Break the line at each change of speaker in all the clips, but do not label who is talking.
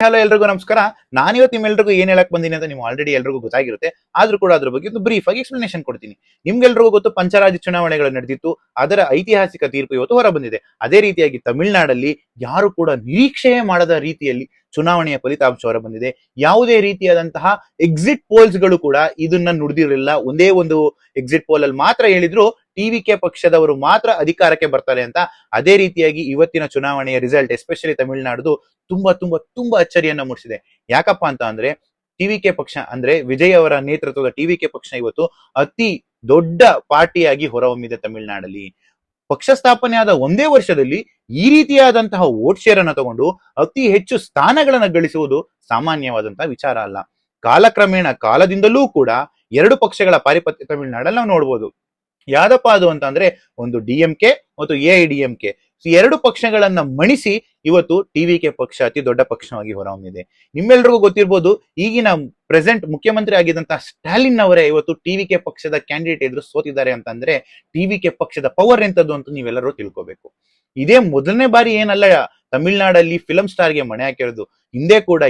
Hello ಎಲ್ರಿಗೂ ನಮಸ್ಕಾರ. ನಾನಿವತ್ತು ನಿಮ್ಮೆಲ್ರಿಗೂ ಏನ್ ಹೇಳಕ್ ಬಂದಿನಿ ಅಂತ ನೀವು ಆಲ್ರೆಡಿ ಎಲ್ರಿಗೂ ಗೊತ್ತಾಗಿರುತ್ತೆ. ಆದ್ರೂ ಕೂಡ ಅದ್ರ ಬಗ್ಗೆ ಒಂದು ಬ್ರೀಫ್ ಆಗಿ ಎಕ್ಸ್ಪ್ಲನೇಷನ್ ಕೊಡ್ತೀನಿ. ನಿಮ್ಗೆಲ್ರಿಗೂ ಗೊತ್ತು ಪಂಚರಾಜ್ಯ ಚುನಾವಣೆಗಳು ನಡೆದಿತ್ತು. ಅದರ ಐತಿಹಾಸಿಕ ತೀರ್ಪು ಇವತ್ತು ಹೊರ ಬಂದಿದೆ. ಅದೇ ರೀತಿಯಾಗಿ ತಮಿಳುನಾಡಲ್ಲಿ ಯಾರು ಕೂಡ ನಿರೀಕ್ಷೆಯೇ ಮಾಡದ ರೀತಿಯಲ್ಲಿ ಚುನಾವಣೆಯ ಫಲಿತಾಂಶ ಹೊರ ಬಂದಿದೆ. ಯಾವುದೇ ರೀತಿಯಾದಂತಹ ಎಕ್ಸಿಟ್ ಪೋಲ್ಸ್ ಗಳು ಕೂಡ ಇದನ್ನ ನುಡಿದಿರಲಿಲ್ಲ. ಒಂದೇ ಒಂದು ಎಕ್ಸಿಟ್ ಪೋಲ್ ಅಲ್ಲಿ ಮಾತ್ರ ಹೇಳಿದ್ರು ಟಿವಿಕೆ ಪಕ್ಷದವರು ಮಾತ್ರ ಅಧಿಕಾರಕ್ಕೆ ಬರ್ತಾರೆ ಅಂತ. ಅದೇ ರೀತಿಯಾಗಿ ಇವತ್ತಿನ ಚುನಾವಣೆಯ ರಿಸಲ್ಟ್ ಎಸ್ಪೆಷಲಿ ತಮಿಳುನಾಡುದು ತುಂಬಾ ತುಂಬಾ ತುಂಬಾ ಅಚ್ಚರಿಯನ್ನ ಮೂಡಿಸಿದೆ. ಯಾಕಪ್ಪ ಅಂತ ಅಂದ್ರೆ ಟಿವಿಕೆ ಪಕ್ಷ ಅಂದ್ರೆ ವಿಜಯ್ ಅವರ ನೇತೃತ್ವದ ಟಿವಿಕೆ ಪಕ್ಷ ಇವತ್ತು ಅತಿ ದೊಡ್ಡ ಪಾರ್ಟಿಯಾಗಿ ಹೊರಹೊಮ್ಮಿದೆ ತಮಿಳುನಾಡಲ್ಲಿ. ಪಕ್ಷ ಸ್ಥಾಪನೆ ಆದ ಒಂದೇ ವರ್ಷದಲ್ಲಿ ಈ ರೀತಿಯಾದಂತಹ ವೋಟ್ ಶೇರ್ ಅನ್ನ ತಗೊಂಡು ಅತಿ ಹೆಚ್ಚು ಸ್ಥಾನಗಳನ್ನ ಗಳಿಸುವುದು ಸಾಮಾನ್ಯವಾದಂತಹ ವಿಚಾರ ಅಲ್ಲ. ಕಾಲಕ್ರಮೇಣ ಕಾಲದಿಂದಲೂ ಕೂಡ ಎರಡು ಪಕ್ಷಗಳ ಪಾರಿಪತ್ಯ ತಮಿಳುನಾಡಲ್ಲಿ ನಾವು ನೋಡ್ಬೋದು. ಯಾವ್ದಪ್ಪ ಅದು ಅಂತ ಅಂದ್ರೆ ಒಂದು ಡಿಎಂಕೆ ಮತ್ತು ಎಐಡಿಎಂಕೆ, ಎರಡು ಪಕ್ಷಗಳನ್ನ ಮಣಿಸಿ ಇವತ್ತು ಟಿವಿಕೆ ಪಕ್ಷ ಅತಿ ದೊಡ್ಡ ಪಕ್ಷವಾಗಿ ಹೊರಹೊಮ್ಮಿದೆ. ನಿಮ್ಮೆಲ್ರಿಗೂ ಗೊತ್ತಿರ್ಬೋದು, ಈಗಿನ ಪ್ರೆಸೆಂಟ್ ಮುಖ್ಯಮಂತ್ರಿ ಆಗಿದ್ದಂತಹ ಸ್ಟಾಲಿನ್ ಅವರೇ ಇವತ್ತು ಟಿವಿಕೆ ಪಕ್ಷದ ಕ್ಯಾಂಡಿಡೇಟ್ ಎದುರು ಸೋತಿದ್ದಾರೆ ಅಂತಂದ್ರೆ ಟಿವಿಕೆ ಪಕ್ಷದ ಪವರ್ ಎಂತದ್ದು ಅಂತ ನೀವೆಲ್ಲರೂ ತಿಳ್ಕೋಬೇಕು. ಇದೇ ಮೊದಲನೇ ಬಾರಿ ಏನಲ್ಲ ತಮಿಳ್ನಾಡಲ್ಲಿ ಫಿಲಂ ಸ್ಟಾರ್ಗೆ ಮಣೆ ಹಾಕಿರೋದು. ಹಿಂದೆ ಕೂಡ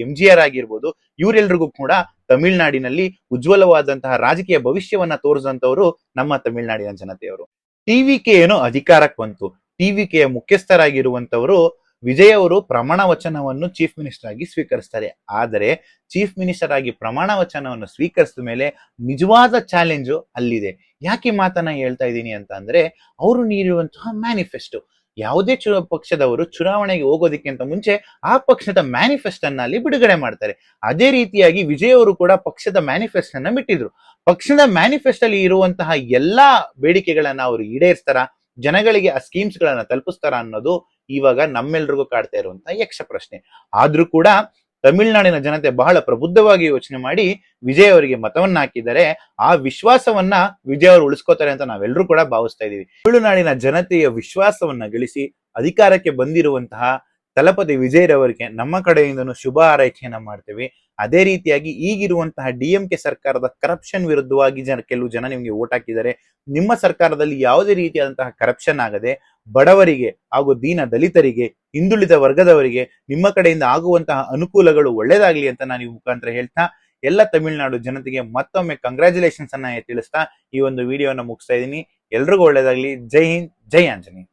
MGR ಆಗಿರ್ಬೋದು, ಇವರೆಲ್ರಿಗೂ ಕೂಡ ತಮಿಳ್ನಾಡಿನಲ್ಲಿ ಉಜ್ವಲವಾದಂತಹ ರಾಜಕೀಯ ಭವಿಷ್ಯವನ್ನ ತೋರಿಸಿದಂತವರು ನಮ್ಮ ತಮಿಳ್ನಾಡಿನ ಜನತೆಯವರು. ಟಿವಿಕೆ ಏನೋ ಅಧಿಕಾರಕ್ಕೆ ಬಂತು. ಟಿವಿಕೆಯ ಮುಖ್ಯಸ್ಥರಾಗಿರುವಂತವರು ವಿಜಯ್ ಅವರು ಪ್ರಮಾಣ ವಚನವನ್ನು ಚೀಫ್ ಮಿನಿಸ್ಟರ್ ಆಗಿ ಸ್ವೀಕರಿಸ್ತಾರೆ. ಆದರೆ ಚೀಫ್ ಮಿನಿಸ್ಟರ್ ಆಗಿ ಪ್ರಮಾಣ ವಚನವನ್ನು ಸ್ವೀಕರಿಸಿದ ಮೇಲೆ ನಿಜವಾದ ಚಾಲೆಂಜು ಅಲ್ಲಿದೆ. ಯಾಕೆ ಮಾತನ್ನ ಹೇಳ್ತಾ ಇದ್ದೀನಿ ಅಂತ ಅಂದ್ರೆ, ಅವರು ನೀಡುವಂತಹ ಮ್ಯಾನಿಫೆಸ್ಟೋ, ಯಾವುದೇ ಪಕ್ಷದವರು ಚುನಾವಣೆಗೆ ಹೋಗೋದಕ್ಕಿಂತ ಮುಂಚೆ ಆ ಪಕ್ಷದ ಮ್ಯಾನಿಫೆಸ್ಟೋ ಅನ್ನ ಅಲ್ಲಿ ಬಿಡುಗಡೆ ಮಾಡ್ತಾರೆ. ಅದೇ ರೀತಿಯಾಗಿ ವಿಜಯ್ ಅವರು ಕೂಡ ಪಕ್ಷದ ಮ್ಯಾನಿಫೆಸ್ಟೋ ಅನ್ನ ಬಿಟ್ಟಿದ್ರು. ಪಕ್ಷದ ಮ್ಯಾನಿಫೆಸ್ಟೋ ಅಲ್ಲಿ ಇರುವಂತಹ ಎಲ್ಲಾ ಬೇಡಿಕೆಗಳನ್ನ ಅವರು ಈಡೇರಿಸ್ತಾರ, ಜನಗಳಿಗೆ ಆ ಸ್ಕೀಮ್ಸ್ ಗಳನ್ನ ತಲುಪಿಸ್ತಾರ ಅನ್ನೋದು ಇವಾಗ ನಮ್ಮೆಲ್ರಿಗೂ ಕಾಡ್ತಾ ಇರುವಂತಹ ಯಕ್ಷ ಪ್ರಶ್ನೆ. ಆದ್ರೂ ಕೂಡ ತಮಿಳುನಾಡಿನ ಜನತೆ ಬಹಳ ಪ್ರಬುದ್ಧವಾಗಿ ಯೋಚನೆ ಮಾಡಿ ವಿಜಯ್ ಅವರಿಗೆ ಮತವನ್ನ ಹಾಕಿದ್ದಾರೆ. ಆ ವಿಶ್ವಾಸವನ್ನ ವಿಜಯ್ ಅವರು ಉಳಿಸ್ಕೋತಾರೆ ಅಂತ ನಾವೆಲ್ಲರೂ ಕೂಡ ಭಾವಿಸ್ತಾ ಇದೀವಿ. ತಮಿಳುನಾಡಿನ ಜನತೆಯ ವಿಶ್ವಾಸವನ್ನ ಗಳಿಸಿ ಅಧಿಕಾರಕ್ಕೆ ಬಂದಿರುವಂತಹ ತಲಪತಿ ವಿಜಯ್ ನಮ್ಮ ಕಡೆಯಿಂದನೂ ಶುಭ ಹಾರೈಕೆಯನ್ನ ಮಾಡ್ತೇವೆ. ಅದೇ ರೀತಿಯಾಗಿ ಈಗಿರುವಂತಹ ಡಿಎಂಕೆ ಸರ್ಕಾರದ ಕರಪ್ಷನ್ ವಿರುದ್ಧವಾಗಿ ಕೆಲವು ಜನ ನಿಮ್ಗೆ ವೋಟ್ ಹಾಕಿದ್ದಾರೆ. ನಿಮ್ಮ ಸರ್ಕಾರದಲ್ಲಿ ಯಾವುದೇ ರೀತಿಯಾದಂತಹ ಕರಪ್ಷನ್ ಆಗದೆ ಬಡವರಿಗೆ ಹಾಗೂ ದೀನ ದಲಿತರಿಗೆ, ಹಿಂದುಳಿದ ವರ್ಗದವರಿಗೆ ನಿಮ್ಮ ಕಡೆಯಿಂದ ಆಗುವಂತಹ ಅನುಕೂಲಗಳು ಒಳ್ಳೇದಾಗ್ಲಿ ಅಂತ ನಾನು ಈ ಮುಖಾಂತರ ಹೇಳ್ತಾ ಎಲ್ಲ ತಮಿಳುನಾಡು ಜನತೆಗೆ ಮತ್ತೊಮ್ಮೆ ಕಂಗ್ರಾಚುಲೇಷನ್ಸ್ ಅನ್ನ ತಿಳಿಸ್ತಾ ಈ ಒಂದು ವಿಡಿಯೋನ ಮುಗಿಸ್ತಾ ಇದ್ದೀನಿ. ಎಲ್ರಿಗೂ ಒಳ್ಳೇದಾಗ್ಲಿ. ಜೈ ಹಿಂದ್, ಜೈ ಆಂಜನೇಯ.